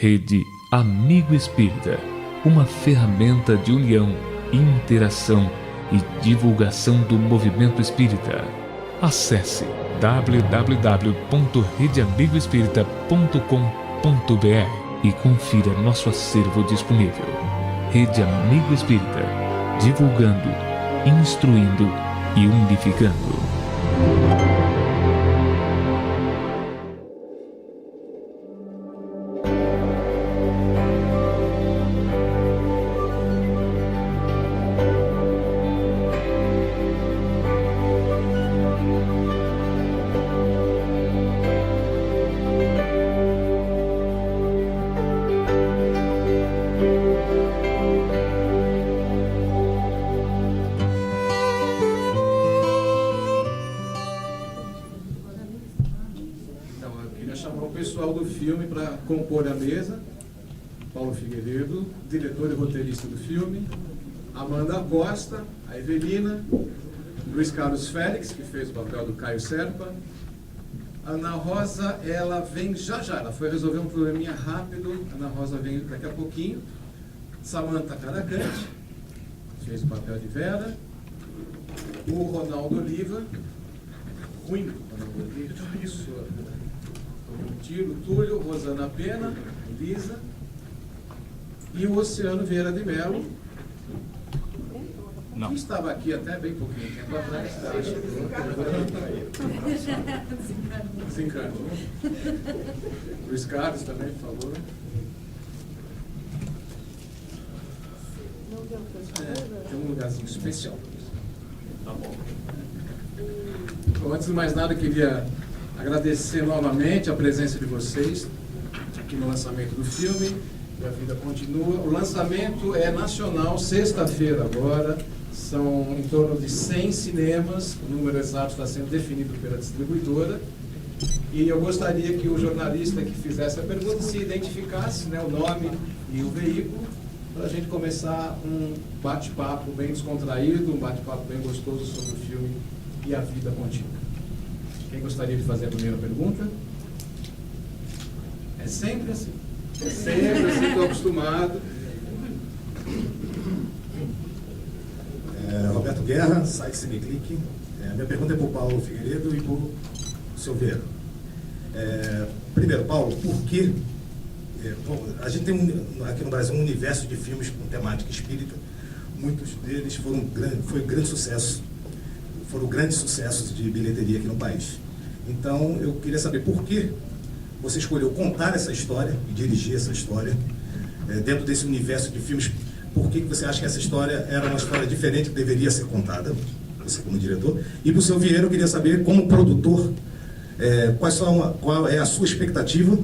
Rede Amigo Espírita, uma ferramenta de união, interação e divulgação do movimento espírita. Acesse www.redeamigoespírita.com.br e confira nosso acervo disponível. Rede Amigo Espírita, divulgando, instruindo e unificando. Compor a mesa, Paulo Figueiredo, diretor e roteirista do filme, Amanda Costa, a Evelina, Luiz Carlos Félix, que fez o papel do Caio Serpa, Ana Rosa, ela vem já, ela foi resolver um probleminha rápido, Ana Rosa vem daqui a pouquinho, Samantha Caracante, fez o papel de Vera, o Ronaldo Oliva, Ronaldo Oliva, isso, Tiro, Túlio, Rosana Pena, Lisa e o Oceano Vieira de Mello, que estava aqui até bem pouquinho tempo atrás. Desencarnou. Luiz Carlos também, por favor. Tem um lugarzinho especial. Tá bom. Então, antes de mais nada, eu queria agradecer novamente a presença de vocês aqui no lançamento do filme E a Vida Continua. O lançamento é nacional, sexta-feira agora, são em torno de 100 cinemas, o número exato está sendo definido pela distribuidora, e eu gostaria que o jornalista que fizesse a pergunta se identificasse, né, o nome e o veículo, para a gente começar um bate-papo bem descontraído, um bate-papo bem gostoso sobre o filme E a Vida Continua. Quem gostaria de fazer a primeira pergunta? É sempre assim. É sempre assim, estou acostumado. Roberto Guerra, site Cineclick. Minha pergunta é para o Paulo Figueiredo e para o seu Vieira. Primeiro, Paulo, por que... a gente tem aqui no Brasil um universo de filmes com temática espírita. Muitos deles foram grande sucesso. Foram grandes sucessos de bilheteria aqui no país. Então, eu queria saber por que você escolheu contar essa história e dirigir essa história dentro desse universo de filmes. Por que você acha que essa história era uma história diferente que deveria ser contada, você como diretor? E para o seu Vieira, eu queria saber, como produtor, qual é a sua expectativa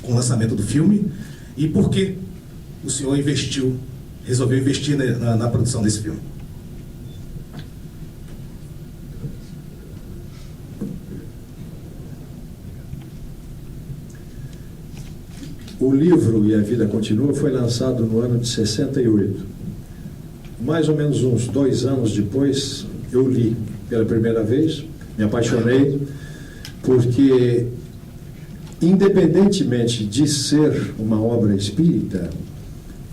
com o lançamento do filme e por que o senhor resolveu investir na produção desse filme? O livro E a Vida Continua foi lançado no ano de 68. Mais ou menos uns 2 anos depois, eu li pela primeira vez, me apaixonei, porque, independentemente de ser uma obra espírita,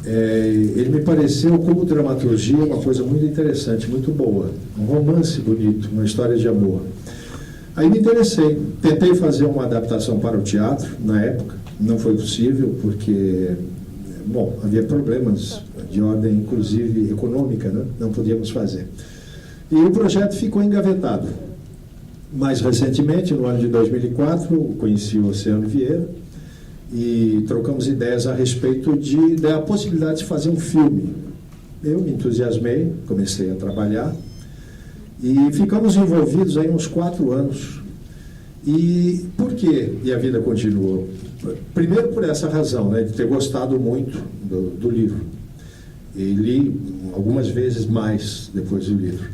ele me pareceu, como dramaturgia, uma coisa muito interessante, muito boa. Um romance bonito, uma história de amor. Aí me interessei, tentei fazer uma adaptação para o teatro, na época. Não foi possível porque, havia problemas de ordem, inclusive, econômica, né? Não podíamos fazer. E o projeto ficou engavetado. Mais recentemente, no ano de 2004, conheci o Oceano Vieira e trocamos ideias a respeito da possibilidade de fazer um filme. Eu me entusiasmei, comecei a trabalhar e ficamos envolvidos aí uns 4 anos. E por que E a Vida Continua? Primeiro por essa razão, né, de ter gostado muito do livro. E li algumas vezes mais depois do livro.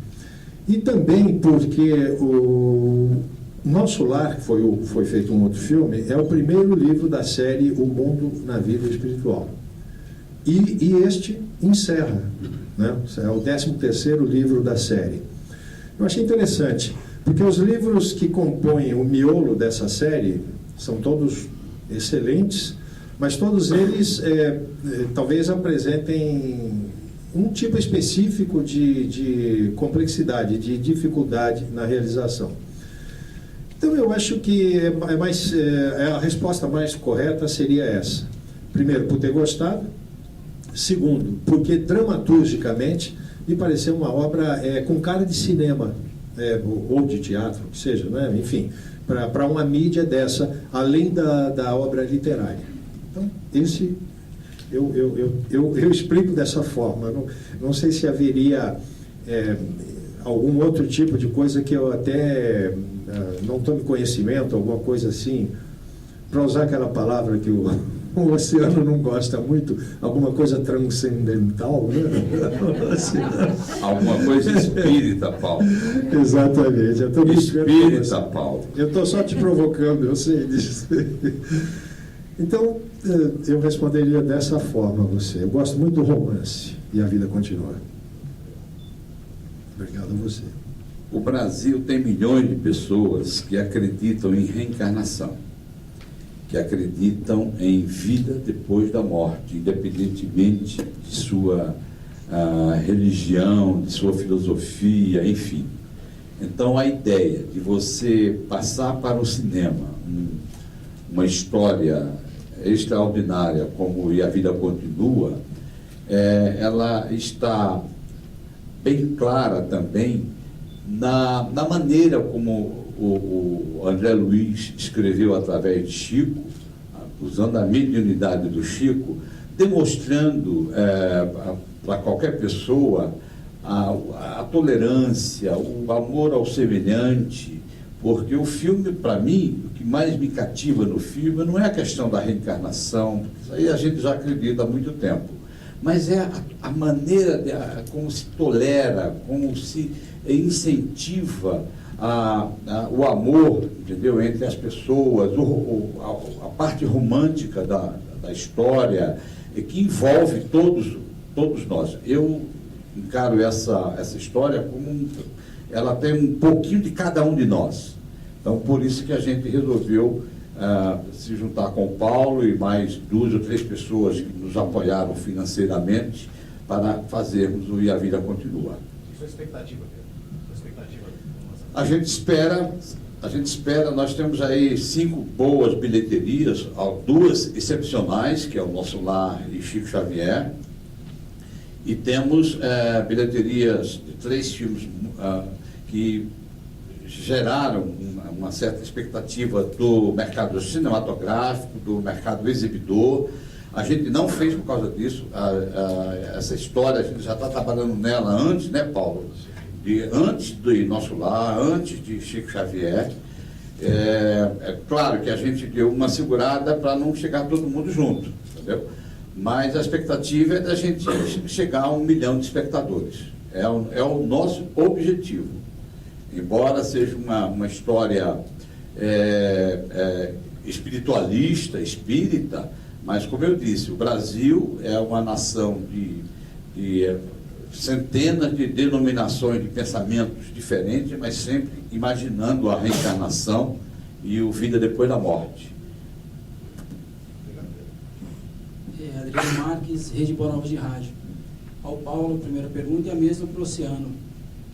E também porque o Nosso Lar, que foi feito um outro filme, é o primeiro livro da série O Mundo na Vida Espiritual. E este encerra, né? É o 13º livro da série. Eu achei interessante, porque os livros que compõem o miolo dessa série são todos excelentes, mas todos eles talvez apresentem um tipo específico de complexidade, de dificuldade na realização. Então eu acho que a resposta mais correta seria essa. Primeiro, por ter gostado. Segundo, porque dramaturgicamente me pareceu uma obra com cara de cinema, ou de teatro, que seja, né? Enfim, para uma mídia dessa, além da obra literária. Então, esse eu explico dessa forma. Não sei se haveria algum outro tipo de coisa que eu até não tome conhecimento, alguma coisa assim, para usar aquela palavra que o Oceano não gosta muito, alguma coisa transcendental, né? Alguma coisa espírita, Paulo. Exatamente. Espírita, Paulo. Eu estou só te provocando, eu sei disso. Então, eu responderia dessa forma a você. Eu gosto muito do romance e a vida continua. Obrigado a você. O Brasil tem milhões de pessoas que acreditam em reencarnação, que acreditam em vida depois da morte, independentemente de sua religião, de sua filosofia, enfim. Então, a ideia de você passar para o cinema uma história extraordinária como E a Vida Continua, ela está bem clara também na maneira como o André Luiz escreveu através de Chico, usando a mediunidade do Chico, demonstrando para qualquer pessoa a tolerância, o amor ao semelhante, porque o filme, para mim, o que mais me cativa no filme não é a questão da reencarnação, isso aí a gente já acredita há muito tempo, mas é a maneira como se tolera, como se incentiva o amor, entendeu, entre as pessoas, a parte romântica da história, que envolve todos nós. Eu encaro essa história como ela tem um pouquinho de cada um de nós. Então, por isso que a gente resolveu se juntar com o Paulo e mais 2 ou 3 pessoas que nos apoiaram financeiramente para fazermos o E a Vida Continua. E sua expectativa, Pedro? A gente espera, nós temos aí 5 boas bilheterias, 2 excepcionais, que é o Nosso Lar e Chico Xavier, e temos bilheterias de 3 filmes que geraram uma certa expectativa do mercado cinematográfico, do mercado exibidor. A gente não fez por causa disso, essa história, a gente já está trabalhando nela antes, né, Paulo? Antes do Nosso Lar, antes de Chico Xavier. É claro que a gente deu uma segurada para não chegar todo mundo junto, entendeu? Mas a expectativa é da gente chegar a 1 milhão de espectadores. É o nosso objetivo. Embora seja uma história espiritualista, espírita, mas, como eu disse, o Brasil é uma nação de centenas de denominações de pensamentos diferentes, mas sempre imaginando a reencarnação e o vida depois da morte. Adriano Marques, Rede Boa Nova de Rádio. Ao Paulo, a primeira pergunta, e a mesma para o Oceano.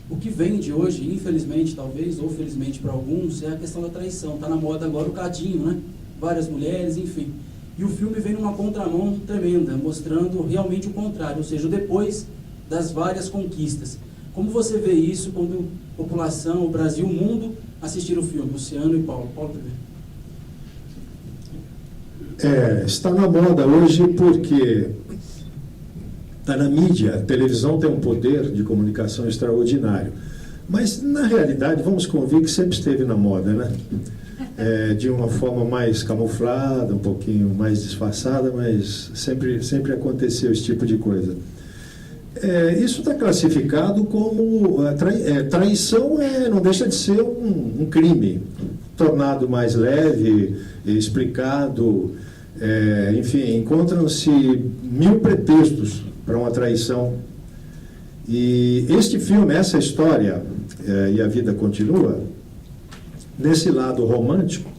O que vende hoje, infelizmente, talvez, ou felizmente para alguns, é a questão da traição. Está na moda agora o cadinho, né? Várias mulheres, enfim. E o filme vem numa contramão tremenda, mostrando realmente o contrário, ou seja, o depois das várias conquistas. Como você vê isso quando a população, o Brasil, o mundo assistir o filme? Oceano e Paulo. Paulo primeiro. Está na moda hoje porque está na mídia. A televisão tem um poder de comunicação extraordinário. Mas, na realidade, vamos convir que sempre esteve na moda, né? De uma forma mais camuflada, um pouquinho mais disfarçada, mas sempre aconteceu esse tipo de coisa. Isso está classificado como traição, não deixa de ser um crime, tornado mais leve, explicado, enfim, encontram-se 1000 pretextos para uma traição. E este filme, essa história, E a Vida Continua, nesse lado romântico,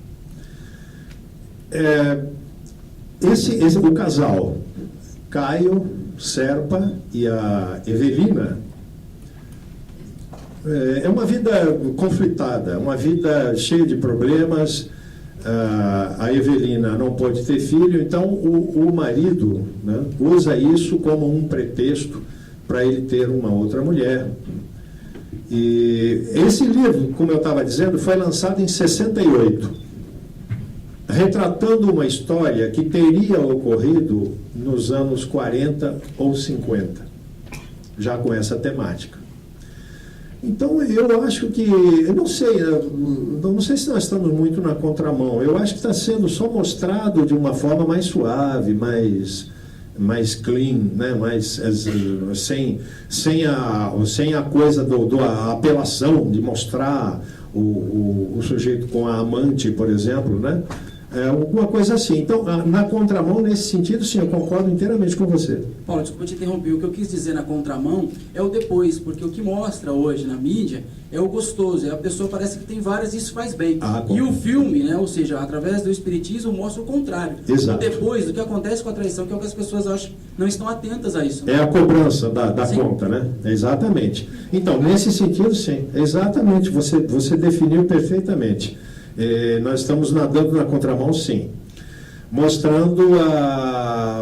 o casal, Caio, Serpa e a Evelina, é uma vida conflitada, uma vida cheia de problemas. A Evelina não pode ter filho, então o marido, né, usa isso como um pretexto para ele ter uma outra mulher. E esse livro, como eu estava dizendo, foi lançado em 68, retratando uma história que teria ocorrido nos anos 40 ou 50, já com essa temática. Então, eu acho que, eu não sei se nós estamos muito na contramão. Eu acho que está sendo só mostrado de uma forma mais suave, mais clean, né? sem a coisa da apelação de mostrar o sujeito com a amante, por exemplo, né? Alguma coisa assim. Então, na contramão, nesse sentido, sim, eu concordo inteiramente com você. Paulo, desculpa te interromper. O que eu quis dizer na contramão é o depois, porque o que mostra hoje na mídia é o gostoso. A pessoa parece que tem várias e isso faz bem. E o filme, né, ou seja, através do espiritismo, mostra o contrário. Exato. O depois, do que acontece com a traição, que é o que as pessoas acham, não estão atentas a isso. Né? É a cobrança da conta, né? Exatamente. Então, nesse sentido, sim. Exatamente. Você definiu perfeitamente. Nós estamos nadando na contramão, sim, mostrando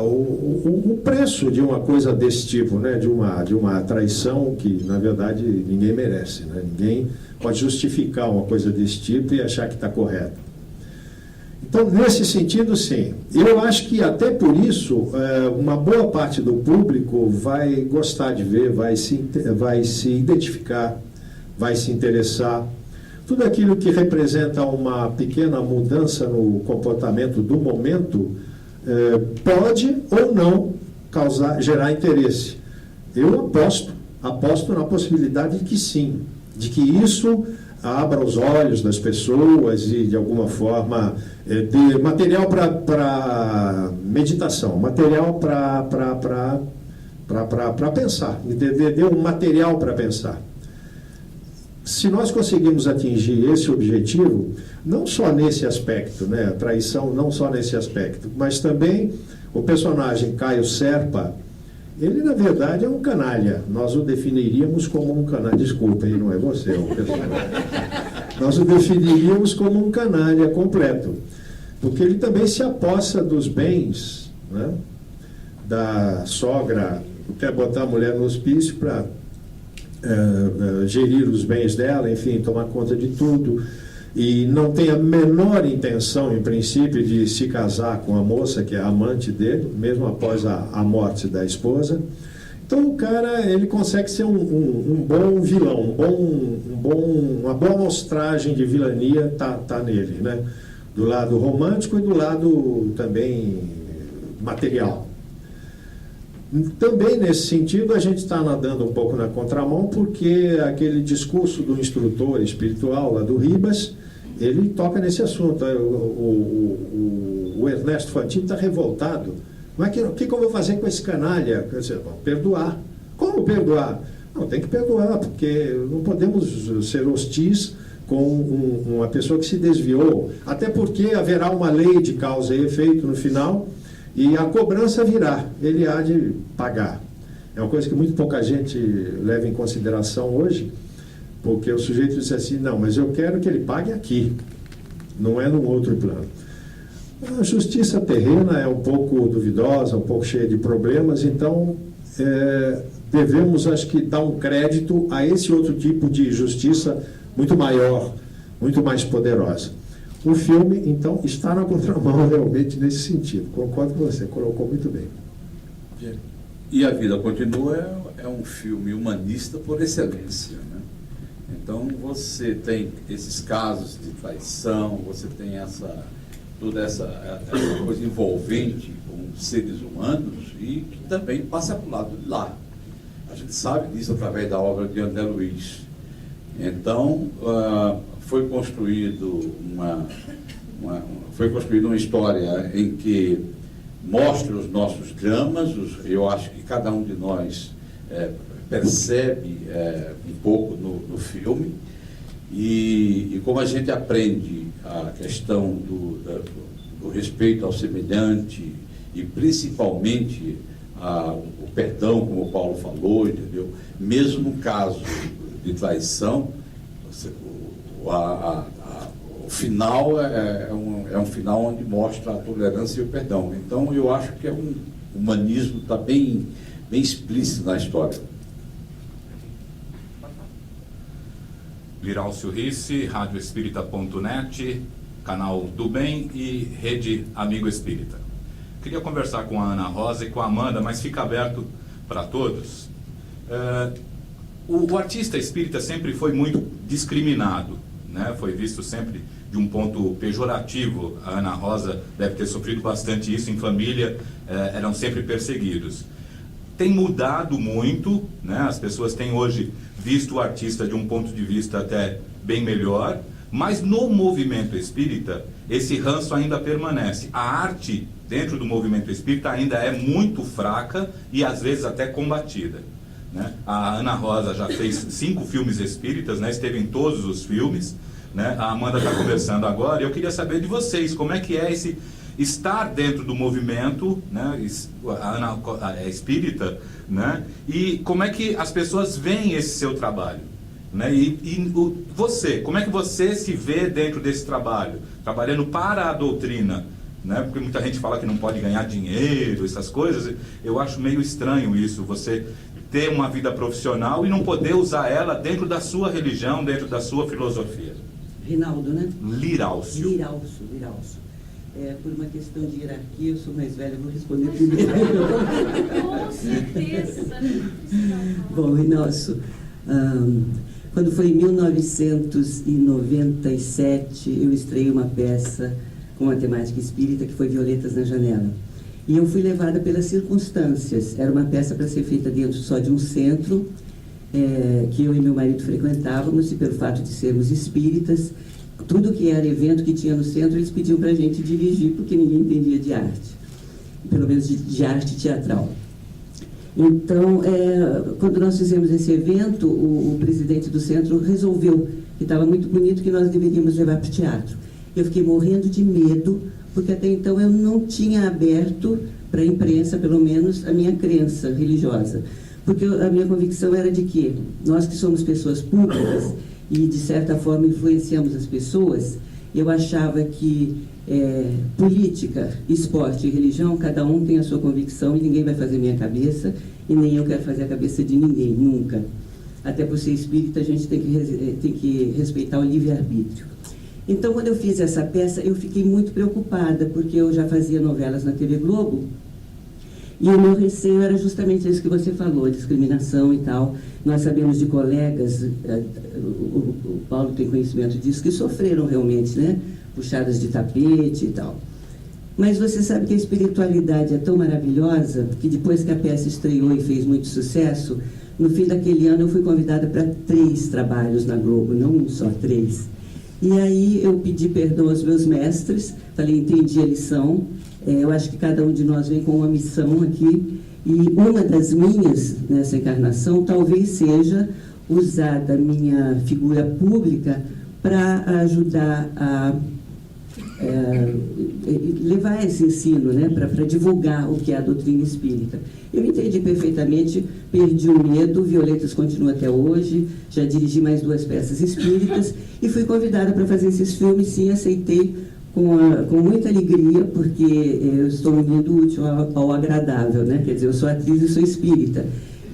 o preço de uma coisa desse tipo, né? de uma traição que, na verdade, ninguém merece, né? Ninguém pode justificar uma coisa desse tipo e achar que está correto. Então, nesse sentido, sim. Eu acho que, até por isso, uma boa parte do público vai gostar de ver, vai se identificar, vai se interessar. Tudo aquilo que representa uma pequena mudança no comportamento do momento pode ou não gerar interesse. Eu aposto na possibilidade de que sim, de que isso abra os olhos das pessoas e, de alguma forma, dê material para meditação, material para pensar, dê um material para pensar. Se nós conseguimos atingir esse objetivo, não só nesse aspecto, né, a traição não só nesse aspecto, mas também o personagem Caio Serpa, ele na verdade é um canalha. Nós o definiríamos como um canalha. Desculpa, ele não é você, é o personagem. Nós o definiríamos como um canalha completo, porque ele também se apossa dos bens, né, da sogra, quer botar a mulher no hospício para gerir os bens dela, enfim, tomar conta de tudo, e não tem a menor intenção, em princípio, de se casar com a moça que é a amante dele, mesmo após a morte da esposa. Então o cara, ele consegue ser um bom vilão, uma boa amostragem de vilania tá nele, né? Do lado romântico e do lado também material. Também nesse sentido a gente está nadando um pouco na contramão, porque aquele discurso do instrutor espiritual lá do Ribas, ele toca nesse assunto. O Ernesto Fantini está revoltado. Mas o que eu vou fazer com esse canalha? Quer dizer, perdoar. Como perdoar? Não, tem que perdoar, porque não podemos ser hostis com uma pessoa que se desviou, até porque haverá uma lei de causa e efeito no final. E a cobrança virá, ele há de pagar. É uma coisa que muito pouca gente leva em consideração hoje, porque o sujeito diz assim, não, mas eu quero que ele pague aqui, não é num outro plano. A justiça terrena é um pouco duvidosa, um pouco cheia de problemas, então devemos, acho que, dar um crédito a esse outro tipo de justiça muito maior, muito mais poderosa. O filme, então, está na contramão realmente nesse sentido. Concordo com você, colocou muito bem. E A Vida Continua é um filme humanista por excelência, né? Então você tem esses casos de traição, você tem toda essa coisa envolvente com seres humanos e que também passa para o lado de lá. A gente sabe disso através da obra de André Luiz. Então, foi construída uma história em que mostra os nossos dramas. Eu acho que cada um de nós percebe um pouco no filme, e como a gente aprende a questão do respeito ao semelhante e principalmente o perdão, como o Paulo falou, entendeu? Mesmo no caso de traição, o final é um final onde mostra a tolerância e o perdão. Então, eu acho que é um humanismo está bem explícito na história. Lirálcio Risse, radioespírita.net, canal do Bem e Rede Amigo Espírita. Queria conversar com a Ana Rosa e com a Amanda, mas fica aberto para todos. O artista espírita sempre foi muito discriminado, né? Foi visto sempre de um ponto pejorativo. A Ana Rosa deve ter sofrido bastante isso em família, eram sempre perseguidos. Tem mudado muito, né? As pessoas têm hoje visto o artista de um ponto de vista até bem melhor, mas no movimento espírita esse ranço ainda permanece. A arte dentro do movimento espírita ainda é muito fraca e às vezes até combatida, né? A Ana Rosa já fez 5 filmes espíritas, né? Esteve em todos os filmes, né? A Amanda está conversando agora e eu queria saber de vocês, como é que é esse estar dentro do movimento, né? A Ana é espírita, né? E como é que as pessoas veem esse seu trabalho, né? Você, como é que você se vê dentro desse trabalho, trabalhando para a doutrina, né? Porque muita gente fala que não pode ganhar dinheiro, essas coisas. Eu acho meio estranho isso, você ter uma vida profissional e não poder usar ela dentro da sua religião, dentro da sua filosofia. Rinaldo, né? Lirálcio. Lirálcio. Por uma questão de hierarquia, eu sou mais velha, vou responder primeiro. Com certeza. Bom, Rinaldo, quando foi em 1997, eu estreiei uma peça com a temática espírita, que foi Violetas na Janela. E eu fui levada pelas circunstâncias. Era uma peça para ser feita dentro só de um centro, que eu e meu marido frequentávamos, e pelo fato de sermos espíritas, tudo que era evento que tinha no centro, eles pediam para a gente dirigir, porque ninguém entendia de arte, pelo menos de arte teatral. Então, quando nós fizemos esse evento, o presidente do centro resolveu que estava muito bonito, que nós deveríamos levar para o teatro. Eu fiquei morrendo de medo, porque até então eu não tinha aberto para a imprensa, pelo menos, a minha crença religiosa. Porque a minha convicção era de que nós que somos pessoas públicas e, de certa forma, influenciamos as pessoas, eu achava que política, esporte e religião, cada um tem a sua convicção e ninguém vai fazer minha cabeça e nem eu quero fazer a cabeça de ninguém, nunca. Até por ser espírita, a gente tem que respeitar o livre-arbítrio. Então, quando eu fiz essa peça, eu fiquei muito preocupada, porque eu já fazia novelas na TV Globo, e o meu receio era justamente isso que você falou, discriminação e tal. Nós sabemos de colegas, o Paulo tem conhecimento disso, que sofreram realmente, né? Puxadas de tapete e tal. Mas você sabe que a espiritualidade é tão maravilhosa, que depois que a peça estreou e fez muito sucesso, no fim daquele ano eu fui convidada para 3 trabalhos na Globo, não um só, 3. E aí eu pedi perdão aos meus mestres, falei, entendi a lição, eu acho que cada um de nós vem com uma missão aqui, e uma das minhas, nessa encarnação, talvez seja usar da minha figura pública para ajudar a levar esse ensino, né, para divulgar o que é a doutrina espírita. Eu entendi perfeitamente, perdi o medo, Violetas continua até hoje, já dirigi mais 2 peças espíritas e fui convidada para fazer esses filmes, sim, aceitei com muita alegria, porque eu estou unindo o útil ao agradável, né? Quer dizer, eu sou atriz e sou espírita.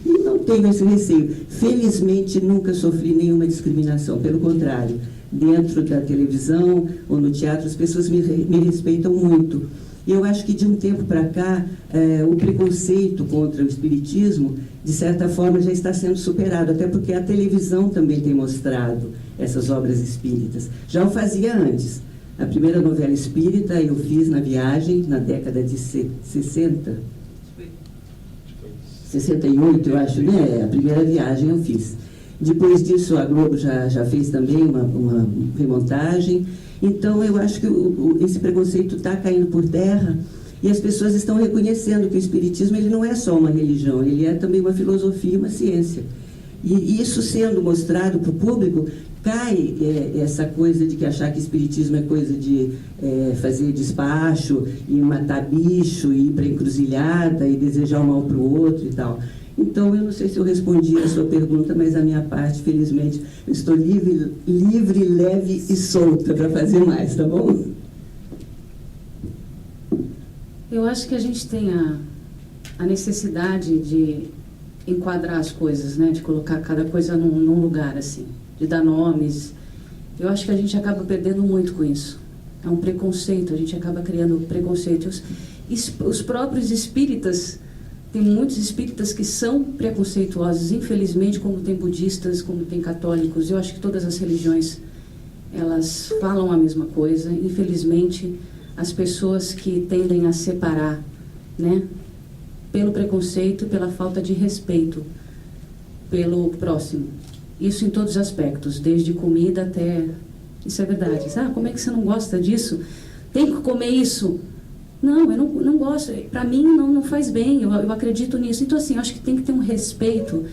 E não tenho esse receio. Felizmente, nunca sofri nenhuma discriminação, pelo contrário. Dentro da televisão ou no teatro, as pessoas me respeitam muito. E eu acho que de um tempo para cá, o preconceito contra o espiritismo, de certa forma, já está sendo superado, até porque a televisão também tem mostrado essas obras espíritas. Já o fazia antes. A primeira novela espírita eu fiz na Viagem, na década de 60. 68, eu acho, né? A primeira Viagem eu fiz. Depois disso, a Globo já fez também uma remontagem. Então, eu acho que esse preconceito está caindo por terra e as pessoas estão reconhecendo que o espiritismo ele não é só uma religião, ele é também uma filosofia e uma ciência. E isso sendo mostrado para o público, cai essa coisa de que achar que espiritismo é coisa de fazer despacho, e matar bicho, e ir para encruzilhada, e desejar o mal para o outro e tal. Então, eu não sei se eu respondi a sua pergunta, mas a minha parte, felizmente, eu estou livre, leve e solta para fazer mais, tá bom? Eu acho que a gente tem a necessidade de enquadrar as coisas, né? De colocar cada coisa num lugar, assim, de dar nomes. Eu acho que a gente acaba perdendo muito com isso. É um preconceito, a gente acaba criando preconceitos. Os próprios espíritas, tem muitos espíritas que são preconceituosos, infelizmente, como tem budistas, como tem católicos. Eu acho que todas as religiões, elas falam a mesma coisa. Infelizmente, as pessoas que tendem a separar, né? Pelo preconceito, pela falta de respeito pelo próximo. Isso em todos os aspectos, desde comida até... Isso é verdade. Como é que você não gosta disso? Tem que comer isso? Não, eu não gosto. Para mim, não faz bem. Eu acredito nisso. Então, assim, eu acho que tem que ter um respeito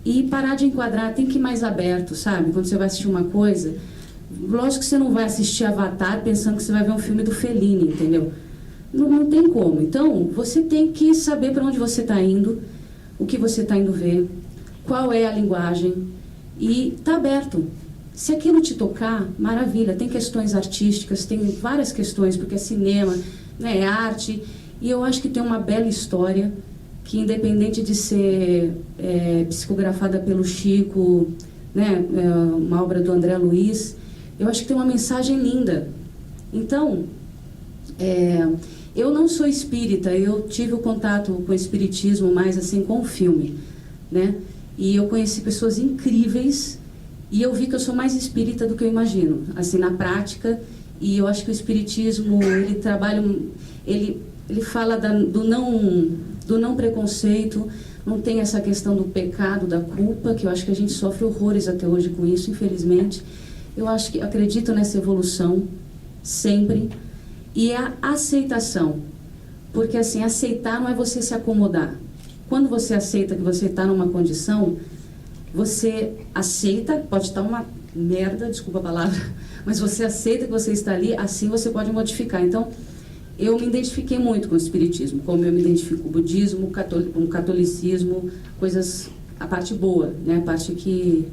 e parar de enquadrar. Tem que ir mais aberto, sabe? Quando você vai assistir uma coisa... Lógico que você não vai assistir Avatar pensando que você vai ver um filme do Fellini, entendeu? Não tem como. Então, você tem que saber para onde você está indo, o que você está indo ver, qual é a linguagem, e tá aberto. Se aquilo te tocar, maravilha. Tem questões artísticas, tem várias questões, porque é cinema, né, é arte, e eu acho que tem uma bela história, que independente de ser psicografada pelo Chico, né, uma obra do André Luiz, eu acho que tem uma mensagem linda. Então, eu não sou espírita, eu tive o contato com o espiritismo mais assim com o filme, né? E eu conheci pessoas incríveis e eu vi que eu sou mais espírita do que eu imagino, assim, na prática. E eu acho que o espiritismo, ele trabalha, ele fala do não preconceito, não tem essa questão do pecado, da culpa, que eu acho que a gente sofre horrores até hoje com isso, infelizmente. Eu acredito nessa evolução, sempre. E a aceitação. Porque, assim, aceitar não é você se acomodar. Quando você aceita que você está numa condição, você aceita, pode estar uma merda, desculpa a palavra, mas você aceita que você está ali, assim você pode modificar. Então, eu me identifiquei muito com o espiritismo, como eu me identifico com o budismo, com o catolicismo, coisas, a parte boa, né? A parte que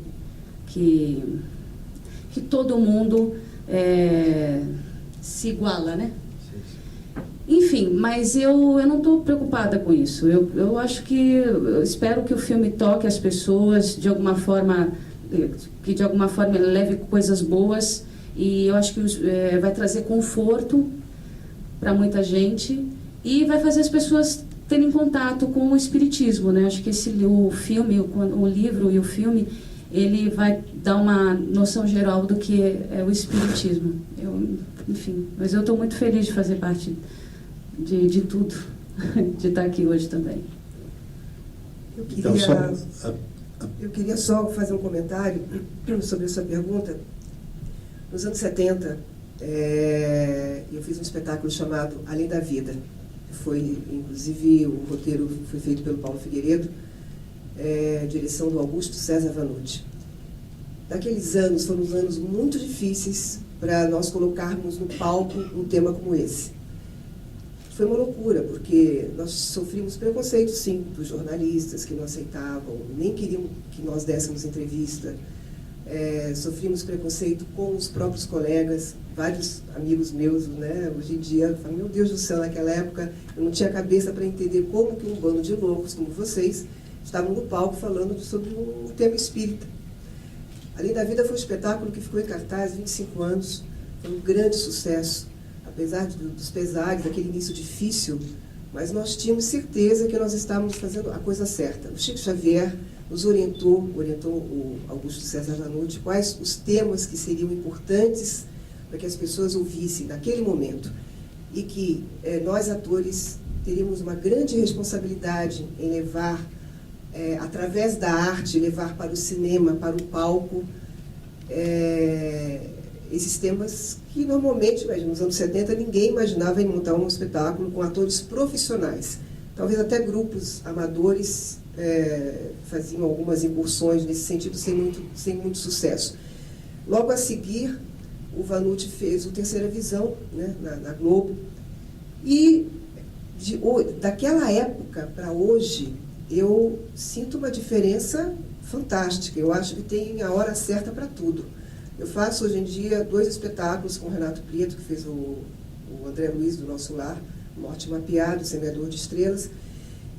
todo mundo se iguala, né? Enfim, mas eu não estou preocupada com isso. Eu acho eu espero que o filme toque as pessoas de alguma forma, que de alguma forma ele leve coisas boas, e eu acho que vai trazer conforto para muita gente e vai fazer as pessoas terem contato com o espiritismo, né? Acho que o filme, o livro e o filme, ele vai dar uma noção geral do que é o espiritismo. Enfim, mas eu estou muito feliz de fazer parte de tudo, de estar aqui hoje também. Eu queria só fazer um comentário sobre a sua pergunta. Nos anos 70, eu fiz um espetáculo chamado Além da Vida. Inclusive, o roteiro foi feito pelo Paulo Figueiredo, direção do Augusto César Vanucci. Naqueles anos, foram anos muito difíceis para nós colocarmos no palco um tema como esse. Foi uma loucura, porque nós sofrimos preconceito, sim, dos jornalistas que não aceitavam, nem queriam que nós dessemos entrevista. Sofrimos preconceito com os próprios colegas, vários amigos meus, né, hoje em dia, falam, meu Deus do céu, naquela época eu não tinha cabeça para entender como que um bando de loucos como vocês estavam no palco falando sobre um tema espírita. Além da Vida foi um espetáculo que ficou em cartaz 25 anos, foi um grande sucesso, apesar dos pesares, daquele início difícil, mas nós tínhamos certeza que nós estávamos fazendo a coisa certa. O Chico Xavier nos orientou o Augusto César Vanucci, quais os temas que seriam importantes para que as pessoas ouvissem naquele momento. E que nós, atores, teríamos uma grande responsabilidade em levar, através da arte, levar para o cinema, para o palco, esses temas que normalmente, nos anos 70, ninguém imaginava em montar um espetáculo com atores profissionais. Talvez até grupos amadores faziam algumas incursões nesse sentido sem muito sucesso. Logo a seguir, o Vanucci fez o Terceira Visão, né, na Globo. E daquela época para hoje, eu sinto uma diferença fantástica. Eu acho que tem a hora certa para tudo. Eu faço hoje em dia 2 espetáculos com o Renato Prieto, que fez o André Luiz do Nosso Lar, Morte Mapeada, o Semeador de Estrelas,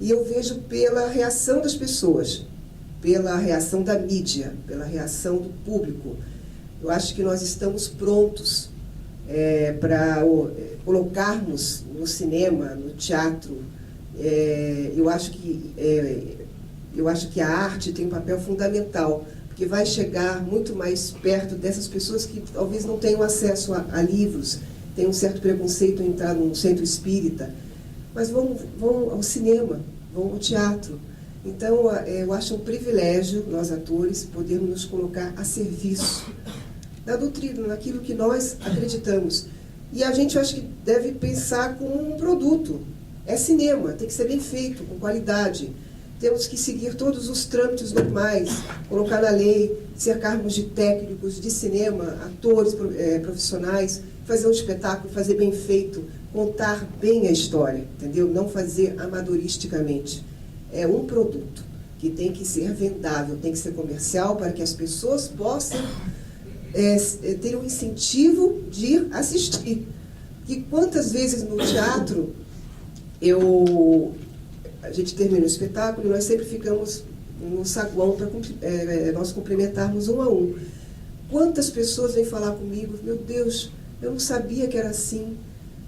e eu vejo pela reação das pessoas, pela reação da mídia, pela reação do público. Eu acho que nós estamos prontos para colocarmos no cinema, no teatro. Eu acho que a arte tem um papel fundamental, porque vai chegar muito mais perto dessas pessoas que talvez não tenham acesso a livros, têm um certo preconceito em entrar num centro espírita, mas vão ao cinema, vão ao teatro. Então, eu acho um privilégio, nós atores, podermos nos colocar a serviço da doutrina, naquilo que nós acreditamos. E a gente, eu acho que deve pensar como um produto. É cinema, tem que ser bem feito, com qualidade. Temos que seguir todos os trâmites normais, colocar na lei, cercarmos de técnicos de cinema, atores profissionais, fazer um espetáculo, fazer bem feito, contar bem a história, entendeu? Não fazer amadoristicamente. É um produto que tem que ser vendável, tem que ser comercial, para que as pessoas possam ter um incentivo de ir assistir. E quantas vezes no teatro a gente termina o espetáculo e nós sempre ficamos no saguão para nós cumprimentarmos um a um. Quantas pessoas vêm falar comigo, meu Deus, eu não sabia que era assim,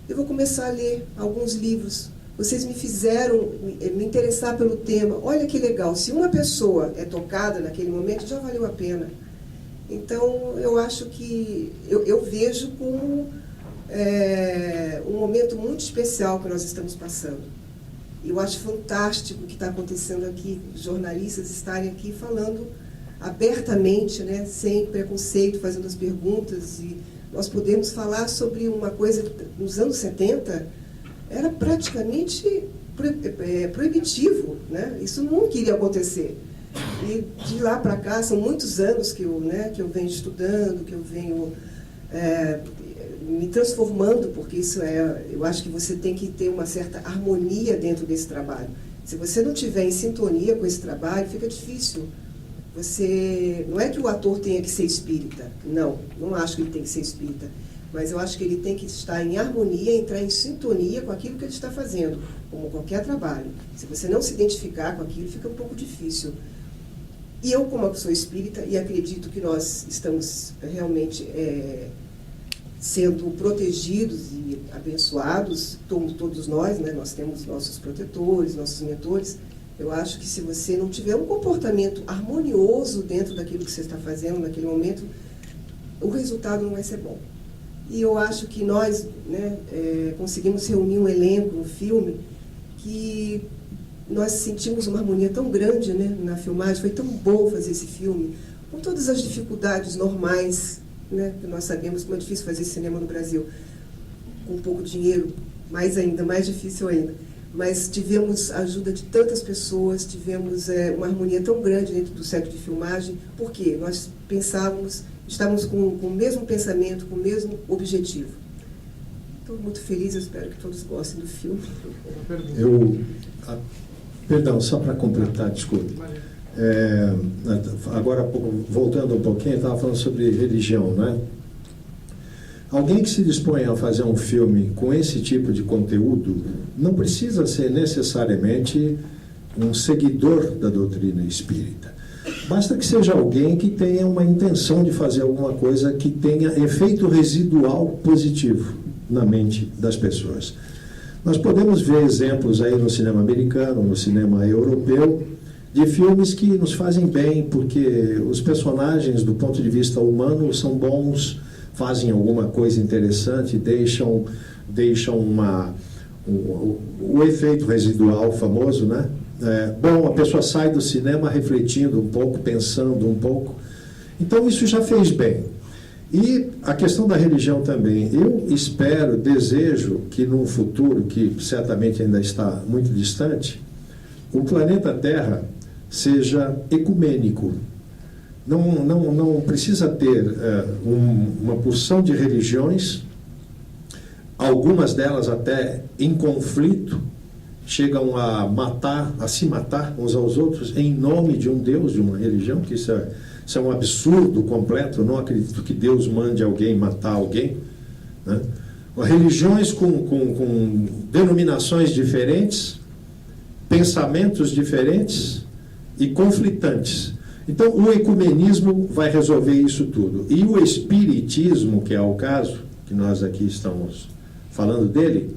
eu vou começar a ler alguns livros, vocês me fizeram me interessar pelo tema, olha que legal, se uma pessoa é tocada naquele momento, já valeu a pena. Então, eu acho que, eu vejo como um momento muito especial que nós estamos passando. Eu acho fantástico o que está acontecendo aqui, jornalistas estarem aqui falando abertamente, né, sem preconceito, fazendo as perguntas, e nós podemos falar sobre uma coisa que nos anos 70 era praticamente proibitivo, né? Isso não queria acontecer. E de lá para cá, são muitos anos que eu venho estudando, que eu venho me transformando, porque isso eu acho que você tem que ter uma certa harmonia dentro desse trabalho. Se você não estiver em sintonia com esse trabalho, fica difícil. Não é que o ator tenha que ser espírita, não acho que ele tem que ser espírita, mas eu acho que ele tem que estar em harmonia, entrar em sintonia com aquilo que ele está fazendo, como qualquer trabalho. Se você não se identificar com aquilo, fica um pouco difícil. E eu, como sou espírita, e acredito que nós estamos realmente sendo protegidos e abençoados, todos nós, né? Nós temos nossos protetores, nossos mentores. Eu acho que se você não tiver um comportamento harmonioso dentro daquilo que você está fazendo naquele momento, o resultado não vai ser bom. E eu acho que nós, né, conseguimos reunir um elenco, um filme, que nós sentimos uma harmonia tão grande, né, na filmagem. Foi tão bom fazer esse filme, com todas as dificuldades normais, né, que nós sabemos como é difícil fazer cinema no Brasil, com pouco dinheiro, mais difícil ainda. Mas tivemos a ajuda de tantas pessoas, tivemos uma harmonia tão grande dentro do set de filmagem, porque nós estávamos com o mesmo pensamento, com o mesmo objetivo. Estou muito feliz, eu espero que todos gostem do filme. Perdão, só para completar, desculpe. Agora, voltando um pouquinho, eu estava falando sobre religião, né? Alguém que se dispõe a fazer um filme com esse tipo de conteúdo não precisa ser necessariamente um seguidor da doutrina espírita. Basta que seja alguém que tenha uma intenção de fazer alguma coisa que tenha efeito residual positivo na mente das pessoas. Nós podemos ver exemplos aí no cinema americano, no cinema europeu, de filmes que nos fazem bem, porque os personagens, do ponto de vista humano, são bons, fazem alguma coisa interessante, deixam o efeito residual famoso, né? A pessoa sai do cinema refletindo um pouco, pensando um pouco. Então, isso já fez bem. E a questão da religião também. Eu espero, desejo que num futuro, que certamente ainda está muito distante, o planeta Terra seja ecumênico. Não precisa ter uma porção de religiões, algumas delas até em conflito, chegam a se matar uns aos outros em nome de um Deus, de uma religião, que isso é um absurdo completo. Eu não acredito que Deus mande alguém matar alguém, né? Religiões com denominações diferentes, pensamentos diferentes e conflitantes. Então, o ecumenismo vai resolver isso tudo. E o espiritismo, que é o caso, que nós aqui estamos falando dele,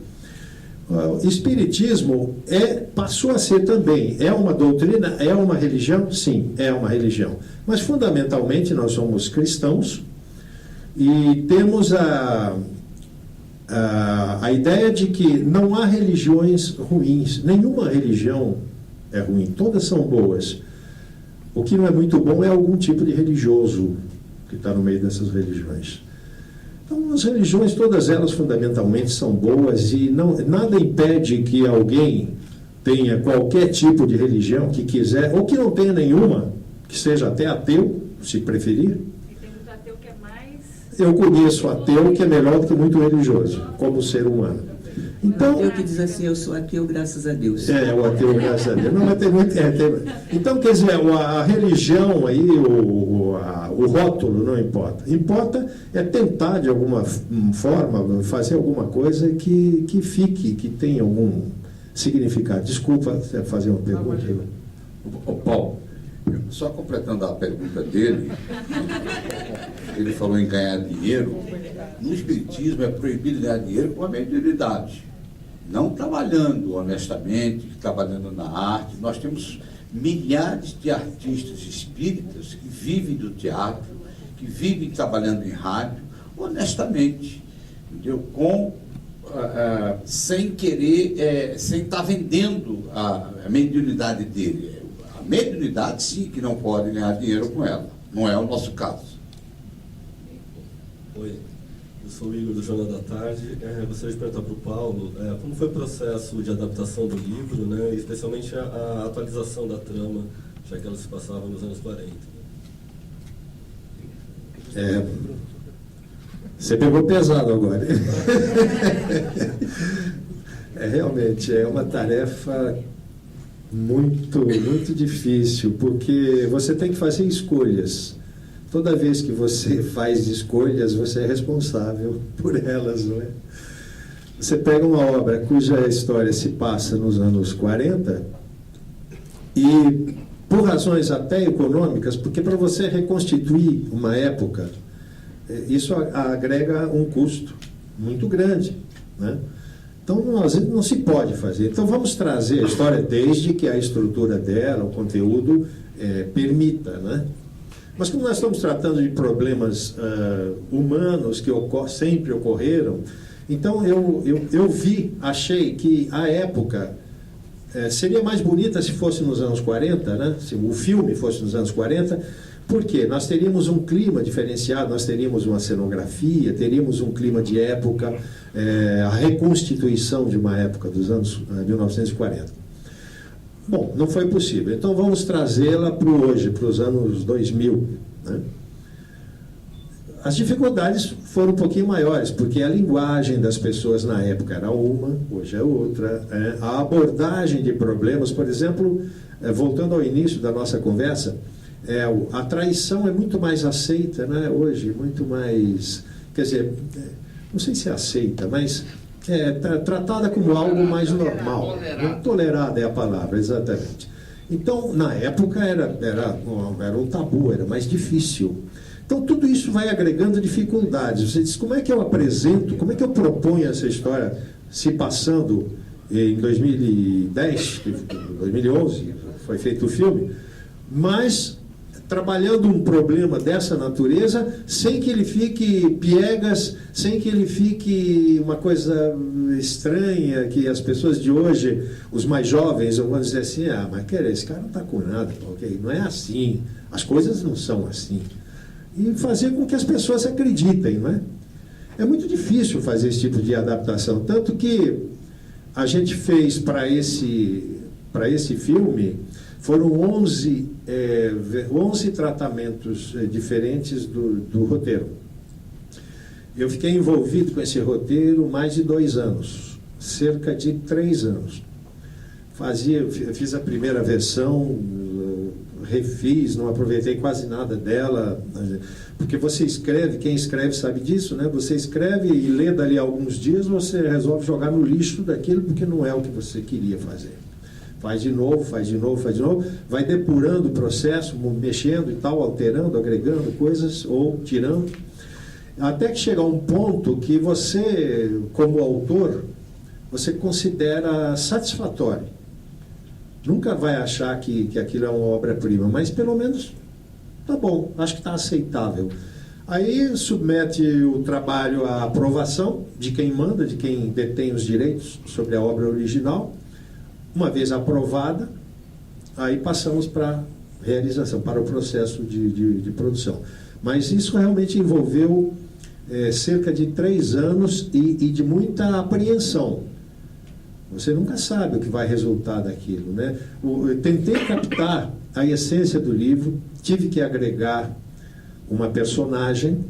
o espiritismo passou a ser também, é uma doutrina, é uma religião? Sim, é uma religião. Mas, fundamentalmente, nós somos cristãos e temos a ideia de que não há religiões ruins. Nenhuma religião é ruim, todas são boas. O que não é muito bom é algum tipo de religioso que está no meio dessas religiões. Então, as religiões, todas elas fundamentalmente são boas e nada impede que alguém tenha qualquer tipo de religião que quiser, ou que não tenha nenhuma, que seja até ateu, se preferir. E tem muito ateu que é mais... Eu conheço ateu que é melhor do que muito religioso, como ser humano. Então, ateu que diz assim, eu sou ateu graças a Deus. O ateu graças a Deus. Não, mas tem muito, então, quer dizer, a religião aí, o rótulo não importa. Importa é tentar, de alguma forma, fazer alguma coisa que fique, que tenha algum significado. Desculpa fazer uma pergunta. Ô Paulo, só completando a pergunta dele, ele falou em ganhar dinheiro. No Espiritismo é proibido ganhar dinheiro com a mediunidade, não trabalhando honestamente, trabalhando na arte. Nós temos milhares de artistas espíritas que vivem do teatro, que vivem trabalhando em rádio, honestamente, entendeu? Sem querer, sem estar vendendo a mediunidade dele. A mediunidade, sim, que não pode ganhar dinheiro com ela. Não é o nosso caso. Oi, eu sou o Igor do Jornal da Tarde. Gostaria de perguntar para o Paulo como foi o processo de adaptação do livro, né, especialmente a atualização da trama, já que ela se passava nos anos 40. Você pegou pesado agora. Realmente é uma tarefa muito difícil, porque você tem que fazer escolhas. Toda vez que você faz escolhas, você é responsável por elas, não é? Você pega uma obra cuja história se passa nos anos 40 e, por razões até econômicas, porque para você reconstituir uma época, isso agrega um custo muito grande, né? Então, não se pode fazer. Então, vamos trazer a história desde que a estrutura dela, o conteúdo, permita, né? Mas como nós estamos tratando de problemas humanos que sempre ocorreram, então achei que a época seria mais bonita se fosse nos anos 40, né? Se o filme fosse nos anos 40, porque nós teríamos um clima diferenciado, nós teríamos uma cenografia, teríamos um clima de época, a reconstituição de uma época dos anos 1940. Bom, não foi possível. Então vamos trazê-la para hoje, para os anos 2000. Né? As dificuldades foram um pouquinho maiores, porque a linguagem das pessoas na época era uma, hoje é outra. A abordagem de problemas, por exemplo, voltando ao início da nossa conversa, a traição é muito mais aceita, né? Hoje, muito mais, quer dizer, não sei se é aceita, mas tratada como algo mais normal. Tolerada é a palavra, exatamente. Então, na época era um tabu, era mais difícil. Então, tudo isso vai agregando dificuldades. Você diz, como é que eu apresento, como é que eu proponho essa história se passando em 2010, 2011, foi feito o filme, mas trabalhando um problema dessa natureza, sem que ele fique piegas, sem que ele fique uma coisa estranha, que as pessoas de hoje, os mais jovens, vão dizer assim, mas esse cara não está com nada, ok? Não é assim, as coisas não são assim. E fazer com que as pessoas acreditem, não é? É muito difícil fazer esse tipo de adaptação, tanto que a gente fez para esse filme Foram 11 tratamentos diferentes do roteiro. Eu fiquei envolvido com esse roteiro mais de 2 anos, cerca de 3 anos. Fiz a primeira versão, refiz, não aproveitei quase nada dela, porque você escreve, quem escreve sabe disso, né? Você escreve e lê dali a alguns dias, você resolve jogar no lixo daquilo porque não é o que você queria fazer. Faz de novo, vai depurando o processo, mexendo e tal, alterando, agregando coisas ou tirando, até que chega um ponto que você, como autor, você considera satisfatório. Nunca vai achar que aquilo é uma obra-prima, mas pelo menos tá bom, acho que está aceitável. Aí submete o trabalho à aprovação de quem manda, de quem detém os direitos sobre a obra original. Uma vez aprovada, aí passamos para a realização, para o processo de produção. Mas isso realmente envolveu cerca de 3 anos e de muita apreensão. Você nunca sabe o que vai resultar daquilo, né? Eu tentei captar a essência do livro, tive que agregar uma personagem,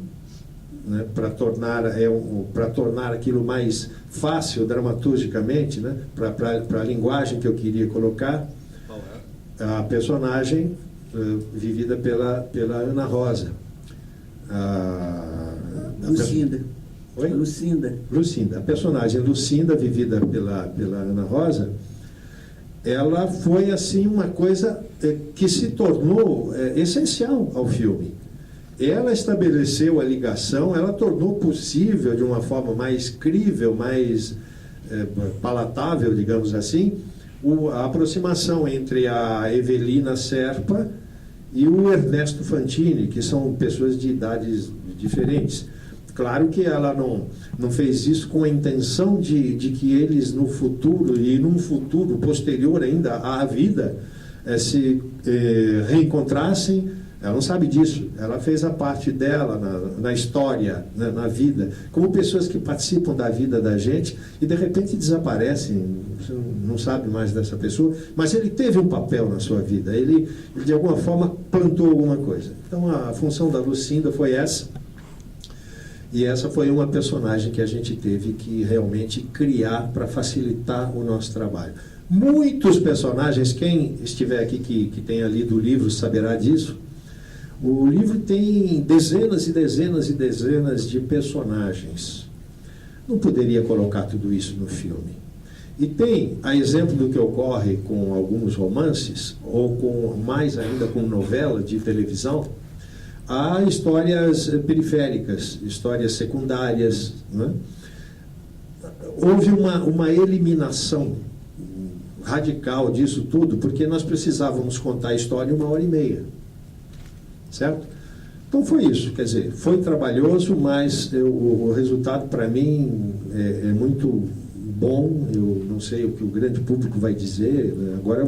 né, para tornar aquilo mais fácil dramaturgicamente, né, para a linguagem que eu queria colocar. Qual é? A personagem vivida pela Ana Rosa. Lucinda. Oi? Lucinda. A personagem Lucinda, vivida pela Ana Rosa, ela foi assim uma coisa que se tornou essencial ao filme. Ela estabeleceu a ligação, ela tornou possível de uma forma mais crível, mais palatável, digamos assim, a aproximação entre a Evelina Serpa e o Ernesto Fantini, que são pessoas de idades diferentes. Claro que ela não fez isso com a intenção de que eles no futuro, e num futuro posterior ainda à vida, se reencontrassem. Ela não sabe disso. Ela fez a parte dela na história, na vida, como pessoas que participam da vida da gente e de repente desaparecem, você não sabe mais dessa pessoa, mas ele teve um papel na sua vida, ele de alguma forma plantou alguma coisa. Então a função da Lucinda foi essa, e essa foi uma personagem que a gente teve que realmente criar para facilitar o nosso trabalho. Muitos personagens, quem estiver aqui que tenha lido o livro saberá disso. O livro tem dezenas e dezenas e dezenas de personagens. Não poderia colocar tudo isso no filme. E tem, a exemplo do que ocorre com alguns romances, ou com mais ainda com novela de televisão, há histórias periféricas, histórias secundárias, né? Houve uma eliminação radical disso tudo, porque nós precisávamos contar a história em 1h30. Certo? Então foi isso, quer dizer, foi trabalhoso, mas o resultado para mim é muito bom. Eu não sei o que o grande público vai dizer, né? Agora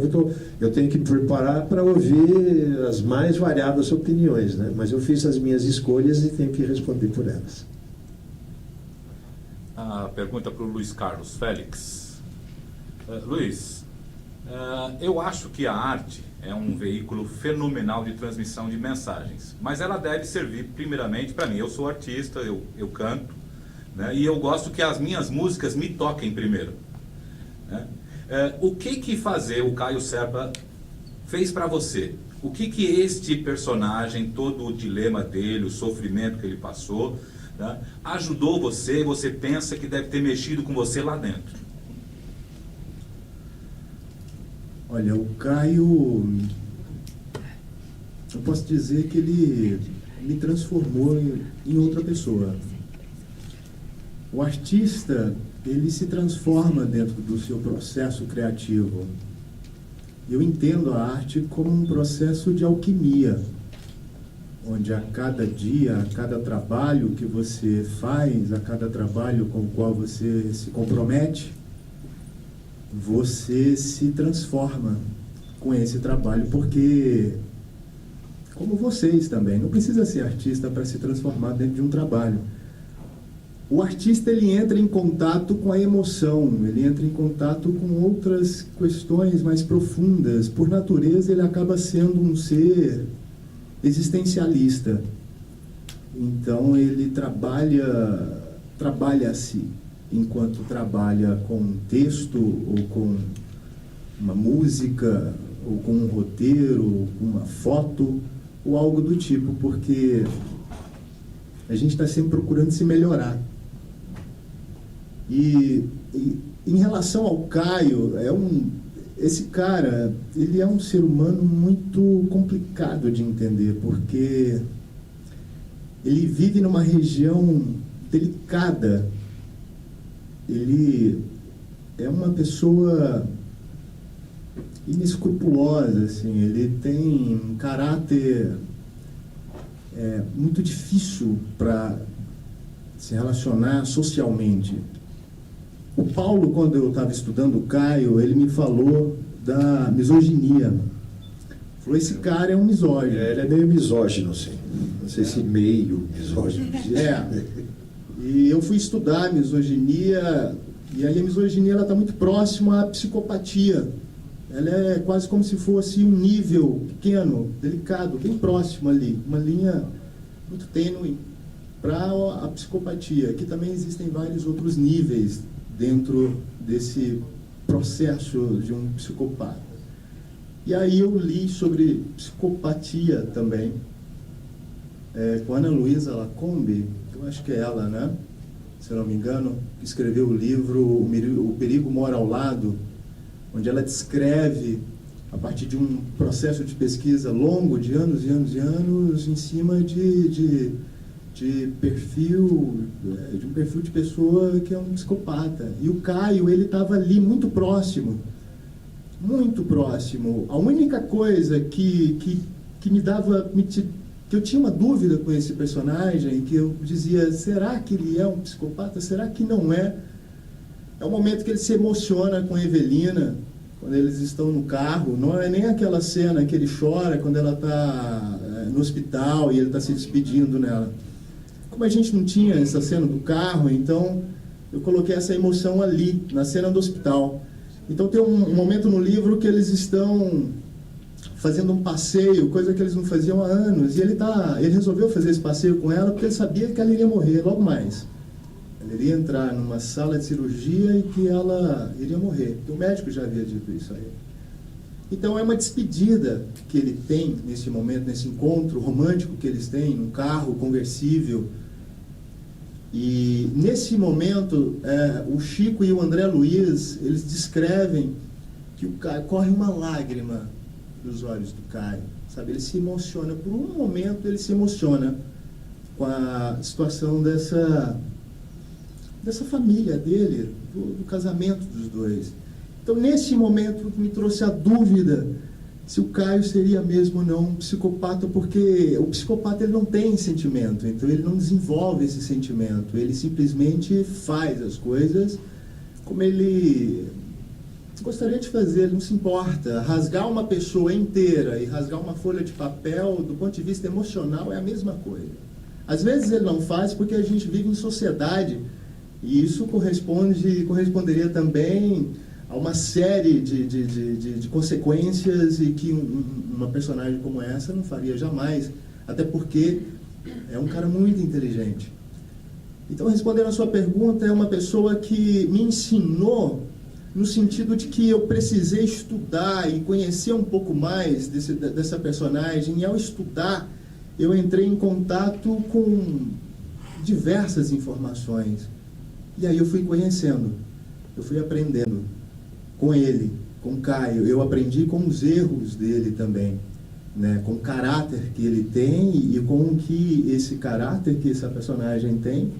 eu tenho que me preparar para ouvir as mais variadas opiniões, né? Mas eu fiz as minhas escolhas e tenho que responder por elas. A pergunta para o Luiz Carlos Félix. Luiz, eu acho que a arte é um veículo fenomenal de transmissão de mensagens, mas ela deve servir primeiramente para mim. Eu sou artista, eu canto, né, e eu gosto que as minhas músicas me toquem primeiro, né? O que fazer o Caio Serpa fez para você? O que este personagem, todo o dilema dele, o sofrimento que ele passou, né, ajudou você, você pensa que deve ter mexido com você lá dentro? Olha, o Caio, eu posso dizer que ele me transformou em outra pessoa. O artista, ele se transforma dentro do seu processo criativo. Eu entendo a arte como um processo de alquimia, onde a cada dia, a cada trabalho que você faz, a cada trabalho com o qual você se compromete, você se transforma com esse trabalho, porque, como vocês também, não precisa ser artista para se transformar dentro de um trabalho. o artista ele entra em contato com a emoção, ele entra em contato com outras questões mais profundas. Por natureza, ele acaba sendo um ser existencialista. Então, ele trabalha-se enquanto trabalha com um texto, ou com uma música, ou com um roteiro, ou com uma foto, ou algo do tipo, porque a gente está sempre procurando se melhorar. E em relação ao Caio, esse cara, ele é um ser humano muito complicado de entender, porque ele vive numa região delicada. Ele é uma pessoa inescrupulosa, assim. Ele tem um caráter muito difícil para se relacionar socialmente. O Paulo, quando eu estava estudando o Caio, ele me falou da misoginia. Falou, esse cara é um misógino. Ele é meio misógino, sim. Não sei se meio misógino. E eu fui estudar a misoginia, e aí a misoginia está muito próxima à psicopatia. Ela é quase como se fosse um nível pequeno, delicado, bem próximo ali, uma linha muito tênue para a psicopatia. Aqui também existem vários outros níveis dentro desse processo de um psicopata. E aí eu li sobre psicopatia também, com Ana Luísa Lacombe, eu acho que é ela, né? Se eu não me engano, que escreveu o livro O Perigo Mora ao Lado, onde ela descreve, a partir de um processo de pesquisa longo, de anos e anos e anos, em cima de um perfil de pessoa que é um psicopata. E o Caio, ele estava ali muito próximo. A única coisa que me dava... que eu tinha uma dúvida com esse personagem, que eu dizia, será que ele é um psicopata? Será que não é? É o momento que ele se emociona com a Evelina, quando eles estão no carro. Não é nem aquela cena que ele chora quando ela está no hospital e ele está se despedindo nela. Como a gente não tinha essa cena do carro, então eu coloquei essa emoção ali, na cena do hospital. Então tem um momento no livro que eles estão fazendo um passeio, coisa que eles não faziam há anos, e ele resolveu fazer esse passeio com ela porque ele sabia que ela iria morrer logo mais. Ela iria entrar numa sala de cirurgia e que ela iria morrer. O médico já havia dito isso a ele. Então é uma despedida que ele tem nesse momento, nesse encontro romântico que eles têm, num carro conversível. E nesse momento, o Chico e o André Luiz, eles descrevem que corre uma lágrima dos olhos do Caio, sabe? Ele se emociona, por um momento ele se emociona com a situação dessa família dele, do casamento dos dois. Então, nesse momento, me trouxe a dúvida se o Caio seria mesmo ou não um psicopata, porque o psicopata ele não tem sentimento, então ele não desenvolve esse sentimento, ele simplesmente faz as coisas como ele gostaria de fazer, ele não se importa. Rasgar uma pessoa inteira e rasgar uma folha de papel, do ponto de vista emocional, é a mesma coisa. Às vezes ele não faz porque a gente vive em sociedade, e isso corresponderia também a uma série de consequências e que uma personagem como essa não faria jamais, até porque é um cara muito inteligente. Então, respondendo a sua pergunta, é uma pessoa que me ensinou no sentido de que eu precisei estudar e conhecer um pouco mais dessa personagem, e ao estudar eu entrei em contato com diversas informações, e aí eu fui conhecendo, eu fui aprendendo com ele, com Caio. Eu aprendi com os erros dele também, né? Com o caráter que ele tem e com o que esse caráter que essa personagem tem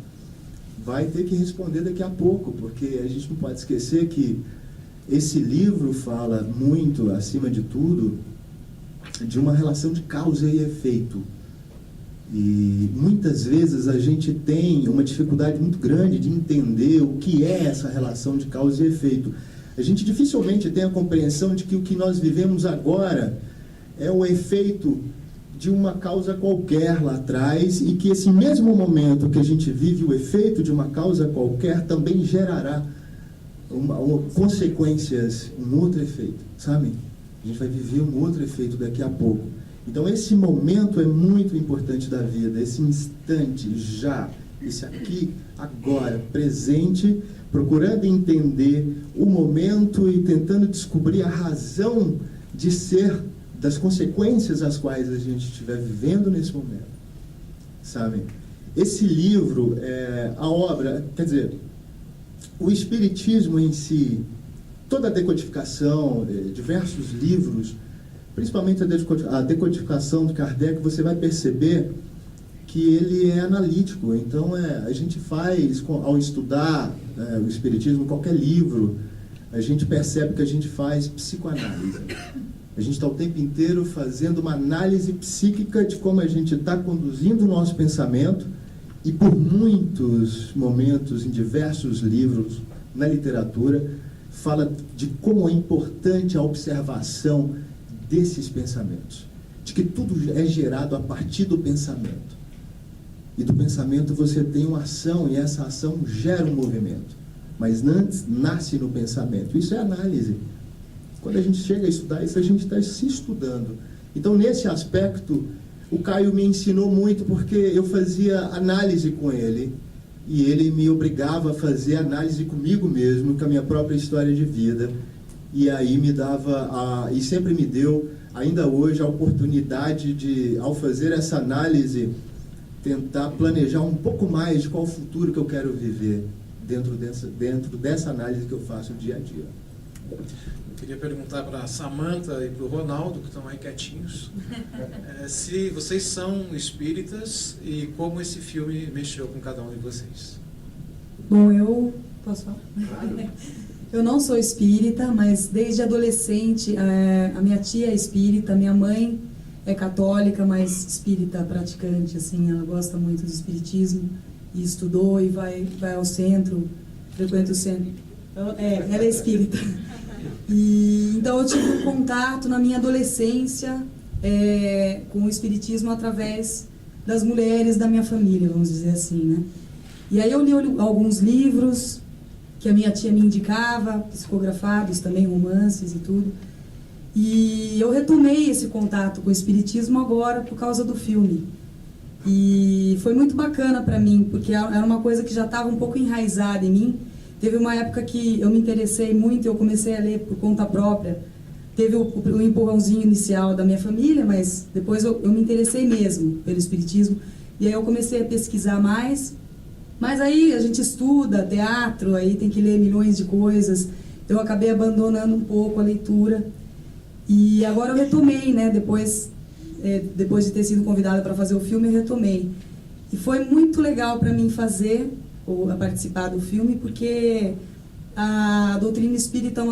vai ter que responder daqui a pouco, porque a gente não pode esquecer que esse livro fala muito, acima de tudo, de uma relação de causa e efeito. E muitas vezes a gente tem uma dificuldade muito grande de entender o que é essa relação de causa e efeito. A gente dificilmente tem a compreensão de que o que nós vivemos agora é o efeito de uma causa qualquer lá atrás, e que esse mesmo momento que a gente vive o efeito de uma causa qualquer também gerará consequências, um outro efeito, sabe? A gente vai viver um outro efeito daqui a pouco. Então esse momento é muito importante da vida, esse instante já, esse aqui, agora, presente, procurando entender o momento e tentando descobrir a razão de ser das consequências às quais a gente estiver vivendo nesse momento, sabe? Esse livro, a obra, quer dizer, o Espiritismo em si, toda a decodificação, diversos livros, principalmente a decodificação de Kardec, você vai perceber que ele é analítico. Então, a gente faz, ao estudar o Espiritismo, qualquer livro, a gente percebe que a gente faz psicoanálise. A gente está o tempo inteiro fazendo uma análise psíquica de como a gente está conduzindo o nosso pensamento, e por muitos momentos, em diversos livros, na literatura, fala de como é importante a observação desses pensamentos, de que tudo é gerado a partir do pensamento. E do pensamento você tem uma ação, e essa ação gera um movimento. Mas antes nasce no pensamento. Isso é análise. Quando a gente chega a estudar isso, a gente está se estudando. Então, nesse aspecto, o Caio me ensinou muito, porque eu fazia análise com ele, e ele me obrigava a fazer análise comigo mesmo, com a minha própria história de vida. E aí me dava, e sempre me deu, ainda hoje, a oportunidade de, ao fazer essa análise, tentar planejar um pouco mais de qual o futuro que eu quero viver dentro dessa análise que eu faço dia a dia. Eu queria perguntar para a Samantha e para o Ronaldo, que estão aí quietinhos, se vocês são espíritas e como esse filme mexeu com cada um de vocês. Bom, eu posso falar? Eu não sou espírita, mas desde adolescente, a minha tia é espírita, minha mãe é católica, mas espírita praticante, assim, ela gosta muito do espiritismo e estudou e vai ao centro, frequenta o centro. Ela é espírita. E, então eu tive um contato na minha adolescência com o espiritismo através das mulheres da minha família, vamos dizer assim, né? E aí eu li alguns livros que a minha tia me indicava, psicografados também, romances e tudo. E eu retomei esse contato com o espiritismo agora por causa do filme. E foi muito bacana para mim, porque era uma coisa que já estava um pouco enraizada em mim. Teve uma época que eu me interessei muito, eu comecei a ler por conta própria. Teve o empurrãozinho inicial da minha família, mas depois eu me interessei mesmo pelo espiritismo. E aí eu comecei a pesquisar mais. Mas aí a gente estuda teatro, aí tem que ler milhões de coisas. Eu acabei abandonando um pouco a leitura. E agora eu retomei, né? Depois de ter sido convidada para fazer o filme, eu retomei. E foi muito legal para mim a participar do filme, porque a doutrina espírita é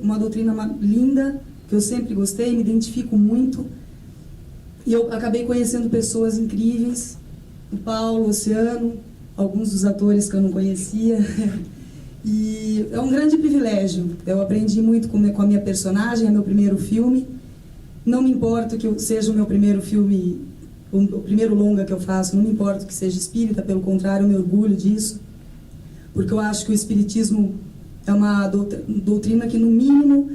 uma doutrina linda, que eu sempre gostei, me identifico muito. E eu acabei conhecendo pessoas incríveis, o Paulo, o Oceano, alguns dos atores que eu não conhecia. E é um grande privilégio. Eu aprendi muito com a minha personagem, é meu primeiro filme. Não me importa que seja o meu primeiro filme, o primeiro longa que eu faço, não me importa que seja espírita, pelo contrário, eu me orgulho disso, porque eu acho que o espiritismo é uma doutrina que, no mínimo,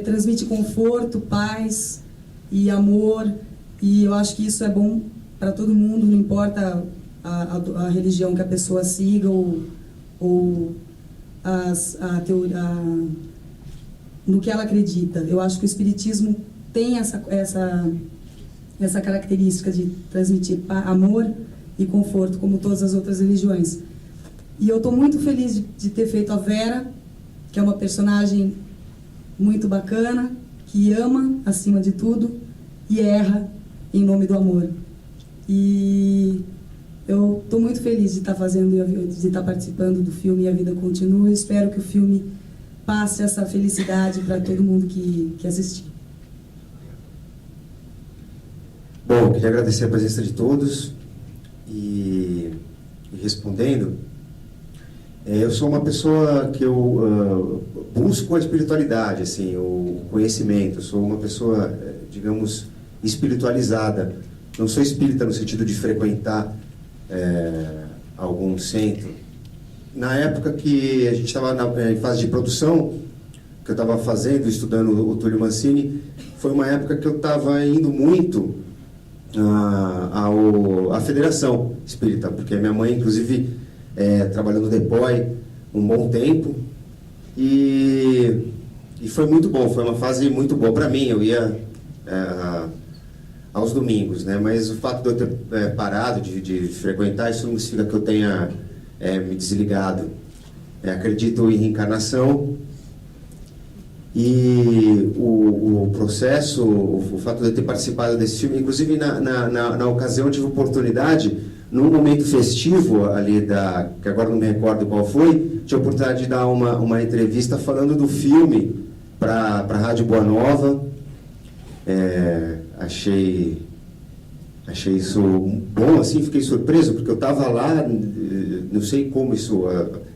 transmite conforto, paz e amor, e eu acho que isso é bom para todo mundo, não importa a religião que a pessoa siga ou no que ela acredita. Eu acho que o espiritismo tem essa característica de transmitir amor e conforto, como todas as outras religiões. E eu estou muito feliz de ter feito a Vera, que é uma personagem muito bacana, que ama acima de tudo e erra em nome do amor. E eu estou muito feliz de estar de estar participando do filme E a Vida Continua. Eu espero que o filme passe essa felicidade para todo mundo que assistir. Bom, queria agradecer a presença de todos e respondendo, eu sou uma pessoa que eu busco a espiritualidade, assim, o conhecimento. Eu sou uma pessoa, digamos, espiritualizada. Não sou espírita no sentido de frequentar algum centro. Na época que a gente estava em fase de produção, que eu estava fazendo, estudando o Túlio Mancini, foi uma época que eu estava indo muito à Federação Espírita, porque a minha mãe, inclusive, trabalhou no DEPOI um bom tempo, e foi muito bom, foi uma fase muito boa para mim. Eu ia aos domingos, né? Mas o fato de eu ter parado de frequentar, isso não significa que eu tenha me desligado. Acredito em reencarnação, e o processo, o fato de eu ter participado desse filme, inclusive na ocasião eu tive oportunidade, num momento festivo ali, que agora não me recordo qual foi, tive a oportunidade de dar uma entrevista falando do filme para a Rádio Boa Nova. Achei isso bom, assim, fiquei surpreso, porque eu estava lá, não sei como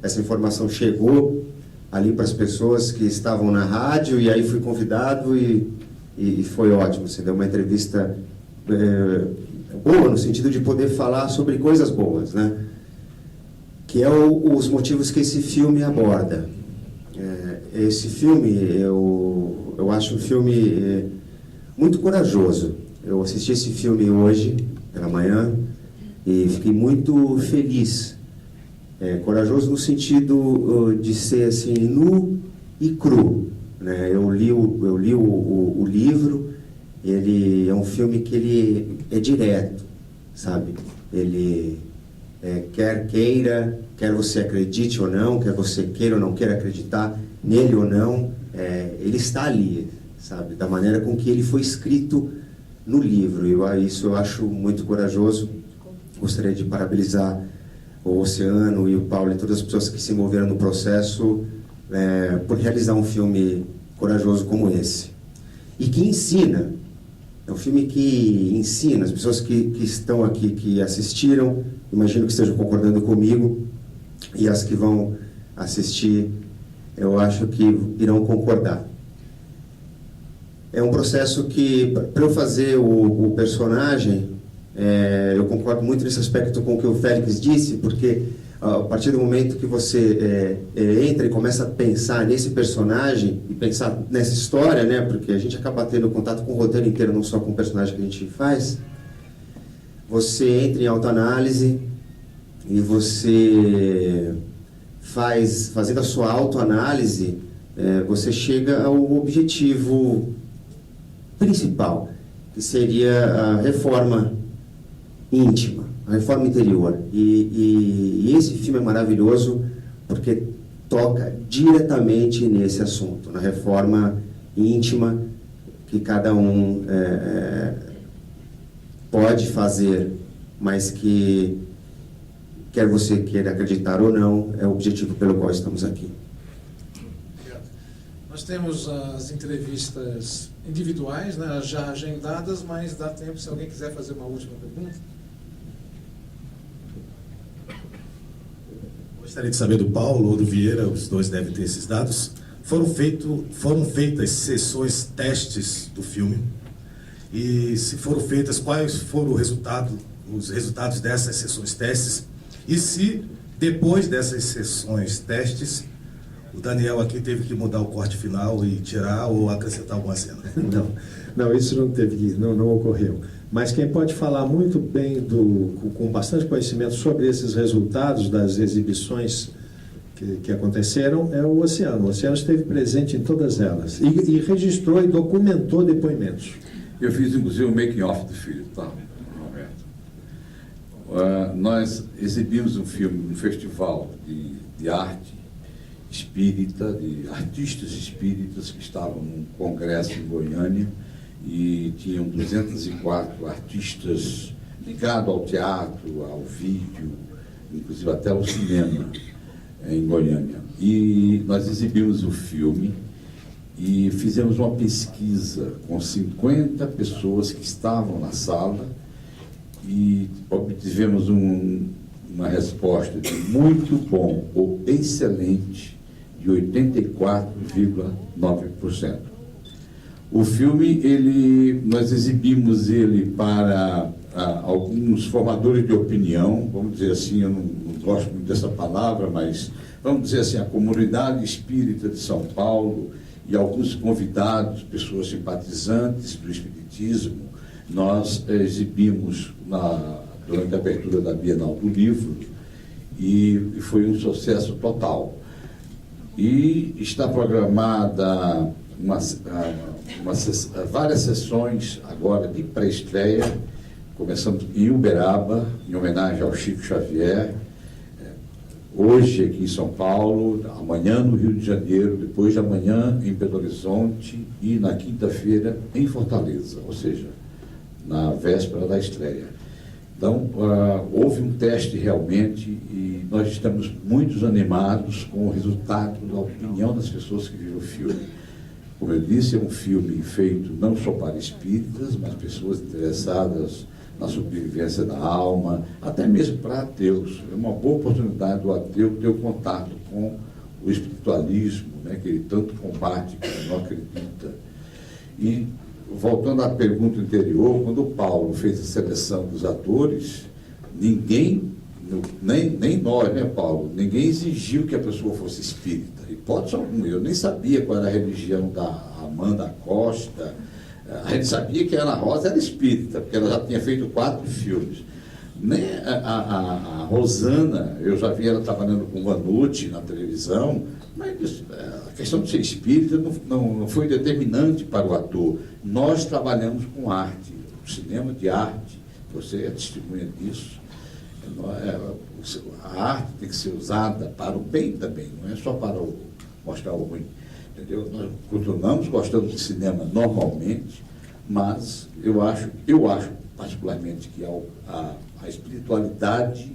essa informação chegou ali para as pessoas que estavam na rádio, e aí fui convidado e foi ótimo. Você deu uma entrevista boa, no sentido de poder falar sobre coisas boas, né? Que é os motivos que esse filme aborda. Esse filme, eu acho um filme muito corajoso. Eu assisti esse filme hoje, pela manhã, e fiquei muito feliz. Corajoso no sentido de ser assim, nu e cru, né? Eu li o livro. Ele é um filme que ele é direto, sabe? Ele quer você acredite ou não, quer você queira ou não queira acreditar nele ou não, ele está ali, sabe? Da maneira com que ele foi escrito no livro. Isso eu acho muito corajoso. Gostaria de parabenizar o Oceano e o Paulo e todas as pessoas que se envolveram no processo por realizar um filme corajoso como esse. E que ensina. É um filme que ensina. As pessoas que estão aqui, que assistiram, imagino que estejam concordando comigo, e as que vão assistir, eu acho que irão concordar. É um processo que, para eu fazer o personagem, eu concordo muito nesse aspecto com o que o Félix disse, porque a partir do momento que você entra e começa a pensar nesse personagem e pensar nessa história, né, porque a gente acaba tendo contato com o roteiro inteiro, não só com o personagem que a gente faz, você entra em autoanálise e você fazendo a sua autoanálise, você chega ao objetivo principal, que seria a reforma íntima, a reforma interior. E esse filme é maravilhoso porque toca diretamente nesse assunto, na reforma íntima que cada um pode fazer, mas que, quer você queira acreditar ou não, é o objetivo pelo qual estamos aqui. Obrigado. Nós temos as entrevistas individuais, né, já agendadas, mas dá tempo se alguém quiser fazer uma última pergunta. Gostaria de saber do Paulo ou do Vieira, os dois devem ter esses dados. Foram feitas sessões testes do filme, e se foram feitas, quais foram os resultados dessas sessões testes, e se depois dessas sessões testes o Daniel aqui teve que mudar o corte final e tirar ou acrescentar alguma cena. Não, isso não ocorreu. Mas quem pode falar muito bem, com bastante conhecimento sobre esses resultados das exibições que aconteceram, é o Oceano. O Oceano esteve presente em todas elas e registrou e documentou depoimentos. Eu fiz, inclusive, o making-off do filme, tá, Roberto? Nós exibimos um filme no festival de arte espírita, de artistas espíritas que estavam num congresso em Goiânia, e tinham 204 artistas ligados ao teatro, ao vídeo, inclusive até ao cinema em Goiânia. E nós exibimos o filme e fizemos uma pesquisa com 50 pessoas que estavam na sala e obtivemos uma resposta de muito bom ou excelente de 84,9%. O filme, nós exibimos ele para alguns formadores de opinião, vamos dizer assim, eu não gosto muito dessa palavra, mas vamos dizer assim, a comunidade espírita de São Paulo e alguns convidados, pessoas simpatizantes do espiritismo. Nós exibimos durante a abertura da Bienal do Livro e foi um sucesso total. E está programada várias sessões agora de pré-estreia, começando em Uberaba, em homenagem ao Chico Xavier, hoje aqui em São Paulo, amanhã no Rio de Janeiro, depois de amanhã em Belo Horizonte e na quinta-feira em Fortaleza, ou seja, na véspera da estreia. Então, houve um teste realmente e nós estamos muito animados com o resultado da opinião das pessoas que viram o filme. Como eu disse, é um filme feito não só para espíritas, mas pessoas interessadas na sobrevivência da alma, até mesmo para ateus. É uma boa oportunidade do ateu ter o contato com o espiritualismo, né, que ele tanto combate, que ele não acredita. E, voltando à pergunta anterior, quando o Paulo fez a seleção dos atores, ninguém, nem nós, né, Paulo, ninguém exigiu que a pessoa fosse espírita. Hipótese alguma. Eu nem sabia qual era a religião da Amanda Costa. A gente sabia que a Ana Rosa era espírita, porque ela já tinha feito 4 filmes. Nem a Rosana, eu já vi ela trabalhando com Vanucci na televisão, mas a questão de ser espírita não foi determinante para o ator. Nós trabalhamos com arte, cinema de arte, você é testemunha disso. A arte tem que ser usada para o bem também, não é só para mostrar o ruim. Entendeu? Nós continuamos gostando de cinema normalmente, mas eu acho particularmente que a espiritualidade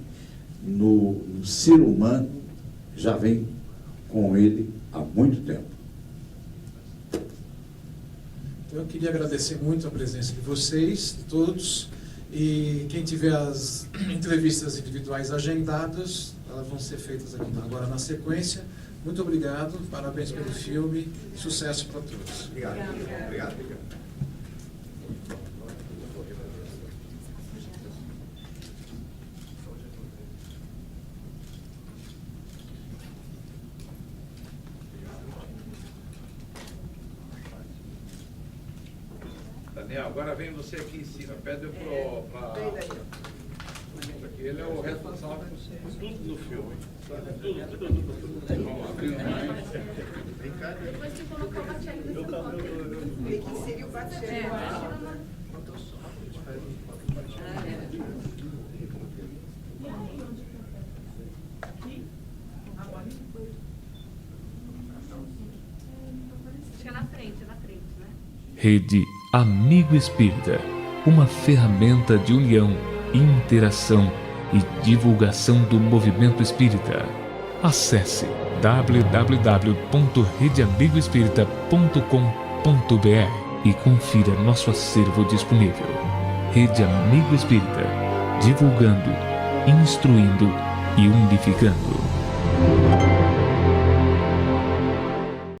no ser humano já vem com ele há muito tempo. Então, eu queria agradecer muito a presença de vocês, todos, e quem tiver as entrevistas individuais agendadas, elas vão ser feitas aqui agora na sequência. Muito obrigado, parabéns pelo filme, sucesso para todos. Obrigado. Obrigado. Daniel, agora vem você aqui em cima, pede para... Ele é o responsável por tudo no filme. Tudo. Vamos abrir mais. Depois que colocar o Batielli nesse ponto. Tem que inserir o Batielli. Acho que é na frente, né? Rede Amigo Espírita, uma ferramenta de união, interação e divulgação do movimento espírita. Acesse www.redeamigoespírita.com.br e confira nosso acervo disponível. Rede Amigo Espírita, divulgando, instruindo e unificando.